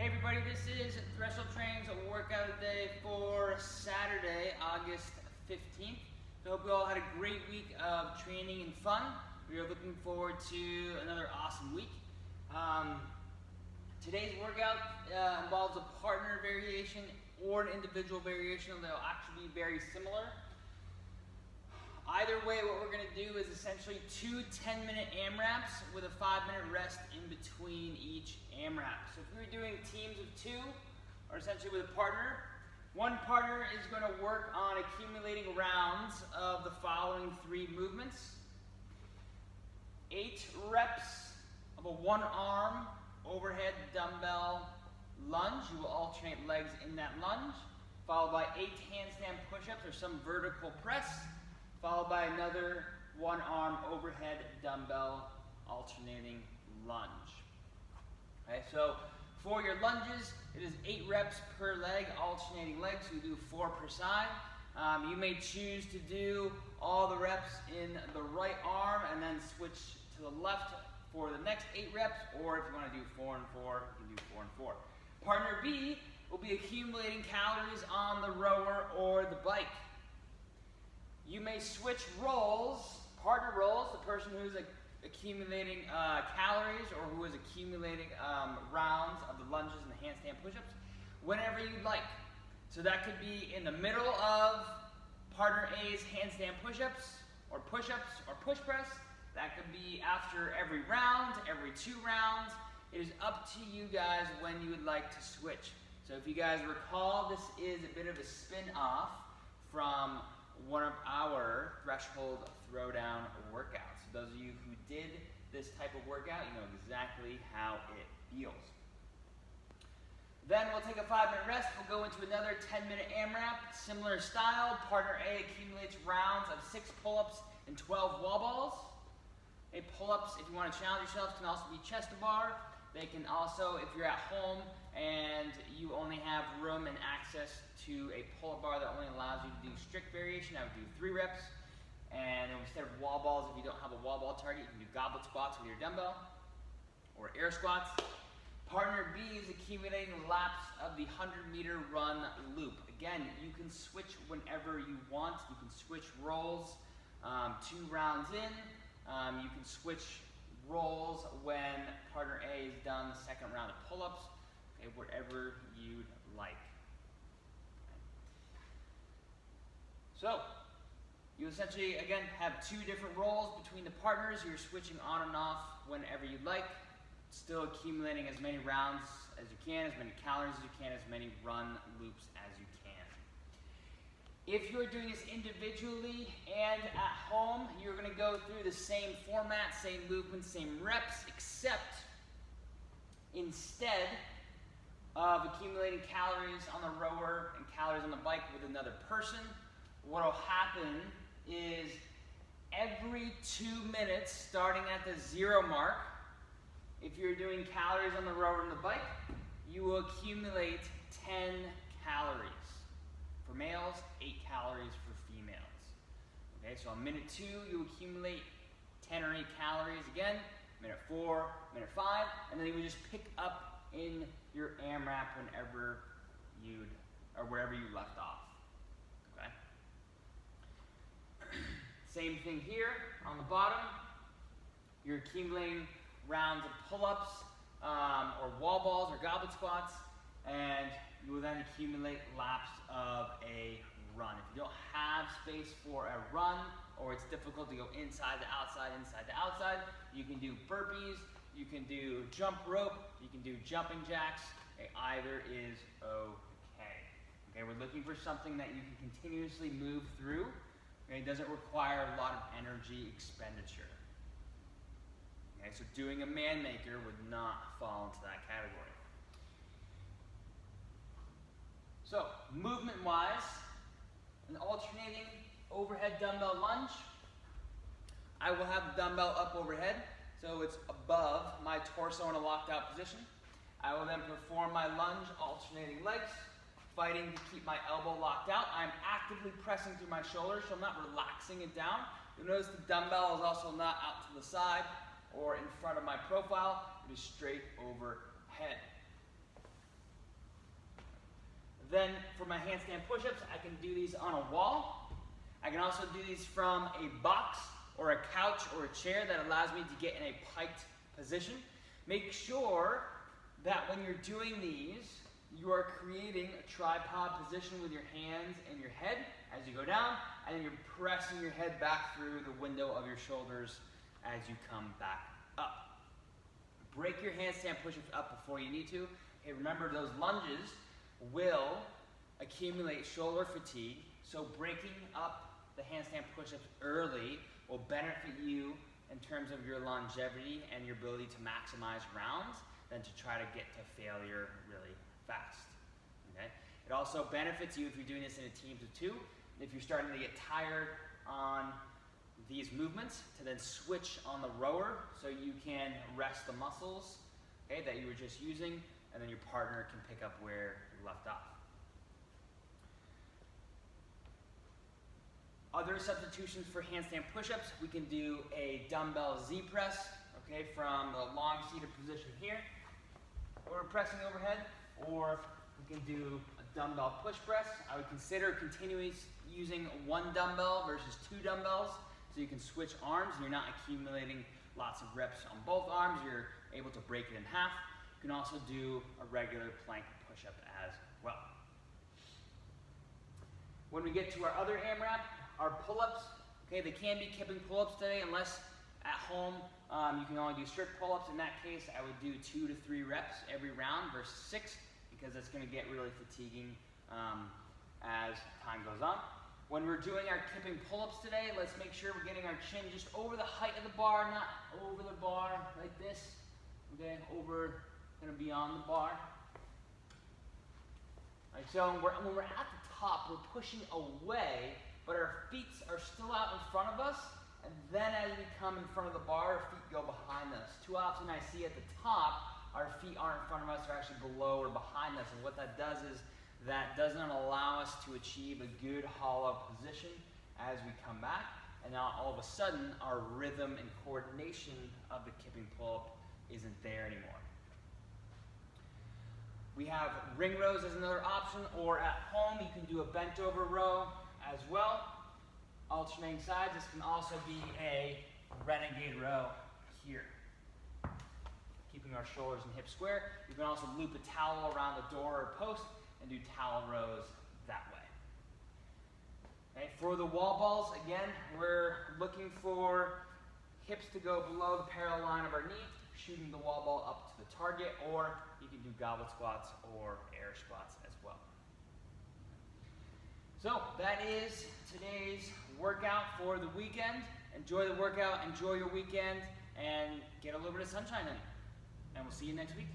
Hey everybody, this is Threshold Training's workout of the day for Saturday, August 15th. So I hope you all had a great week of training and fun. We are looking forward to another awesome week. Today's workout involves a partner variation or an individual variation. They'll actually be very similar. Either way, what we're going to do is essentially two 10-minute AMRAPs with a 5-minute rest in between each AMRAP. So if we were doing teams of two, or essentially with a partner, one partner is going to work on accumulating rounds of the following three movements. 8 reps of a one-arm overhead dumbbell lunge. You will alternate legs in that lunge, followed by 8 handstand push-ups or some vertical press, followed by another one-arm overhead dumbbell alternating lunge. Okay, so for your lunges, it is 8 reps per leg, alternating legs. So you do 4 per side. You may choose to do all the reps in the right arm and then switch to the left for the next 8 reps, or if you want to do 4 and 4, you can do 4 and 4. Partner B will be accumulating calories on the rower or the bike. You may switch roles, partner roles, the person who's accumulating calories or who is accumulating rounds of the lunges and the handstand push-ups, whenever you'd like. So that could be in the middle of partner A's handstand push-ups or push push press. That could be after every round, every 2 rounds. It is up to you guys when you would like to switch. So if you guys recall, this is a bit of a spin-off from one of our threshold throwdown workouts. So those of you who did this type of workout, you know exactly how it feels. Then we'll take a 5-minute rest. We'll go into another 10-minute AMRAP, similar style. Partner A accumulates rounds of 6 pull-ups and 12 wall balls. Pull-ups, if you want to challenge yourself, can also be chest to bar. They can also, if you're at home and you only have room and access to a pull-up bar that only allows you to do strict variation, I would do 3 reps. And instead of wall balls, if you don't have a wall ball target, you can do goblet squats with your dumbbell or air squats. Partner B is accumulating laps of the 100-meter run loop. Again, you can switch whenever you want. You can switch roles 2 rounds in. You can switch roles when partner A is done the second round of pull-ups, okay, whatever you'd like. So, you essentially, again, have 2 different roles between the partners. You're switching on and off whenever you'd like, still accumulating as many rounds as you can, as many calories as you can, as many run loops as you can. If you're doing this individually and at home, you're going to go through the same format, same movements, same reps, except instead of accumulating calories on the rower and calories on the bike with another person, what will happen is every 2 minutes, starting at the 0 mark, if you're doing calories on the rower and the bike, you will accumulate 10 calories. For males, 8 calories for females. Okay, so on minute 2, you accumulate 10 or 8 calories again, minute 4, minute 5, and then you would just pick up in your AMRAP whenever wherever you left off. Okay? Same thing here on the bottom. You're accumulating rounds of pull-ups or wall balls or goblet squats, and you will then accumulate laps of a run. If you don't have space for a run, or it's difficult to go inside to outside, you can do burpees, you can do jump rope, you can do jumping jacks. Okay, either is okay. Okay, we're looking for something that you can continuously move through. Okay, it doesn't require a lot of energy expenditure. Okay, so doing a man maker would not fall into that category. So, movement-wise, an alternating overhead dumbbell lunge. I will have the dumbbell up overhead, so it's above my torso in a locked-out position. I will then perform my lunge, alternating legs, fighting to keep my elbow locked out. I'm actively pressing through my shoulders, so I'm not relaxing it down. You'll notice the dumbbell is also not out to the side or in front of my profile. It is straight overhead. Then for my handstand push-ups, I can do these on a wall. I can also do these from a box or a couch or a chair that allows me to get in a piked position. Make sure that when you're doing these, you are creating a tripod position with your hands and your head as you go down, and then you're pressing your head back through the window of your shoulders as you come back up. Break your handstand push-ups up before you need to. Okay, remember those lunges will accumulate shoulder fatigue, so breaking up the handstand push-ups early will benefit you in terms of your longevity and your ability to maximize rounds than to try to get to failure really fast. Okay? It also benefits you if you're doing this in a teams of two. If you're starting to get tired on these movements, to then switch on the rower so you can rest the muscles, okay, that you were just using, and then your partner can pick up where you left off. Other substitutions for handstand push-ups, we can do a dumbbell Z press, okay, from the long seated position here, where we're pressing overhead, or we can do a dumbbell push press. I would consider continuing using one dumbbell versus two dumbbells, so you can switch arms and you're not accumulating lots of reps on both arms. You're able to break it in half. You can also do a regular plank push-up as well. When we get to our other AMRAP, our pull-ups, okay, they can be kipping pull-ups today, unless at home you can only do strict pull-ups. In that case, I would do 2 to 3 reps every round versus 6, because it's going to get really fatiguing as time goes on. When we're doing our kipping pull-ups today, let's make sure we're getting our chin just over the height of the bar, not over the bar like this, okay, over, kind of beyond the bar. All right, so when we're at the top, we're pushing away, but our feet are still out in front of us, and then as we come in front of the bar, our feet go behind us. Too often I see at the top, our feet aren't in front of us, they're actually below or behind us, and what that does is that doesn't allow us to achieve a good hollow position as we come back, and now all of a sudden, our rhythm and coordination of the kipping pull-up isn't there anymore. We have ring rows as another option, or at home you can do a bent over row as well. Alternating sides, this can also be a renegade row here. Keeping our shoulders and hips square. You can also loop a towel around the door or post and do towel rows that way. Okay, for the wall balls, again, we're looking for hips to go below the parallel line of our knee, shooting the wall ball up to the target, or you can do goblet squats or air squats as well. So that is today's workout for the weekend. Enjoy the workout, enjoy your weekend, and get a little bit of sunshine in. And we'll see you next week.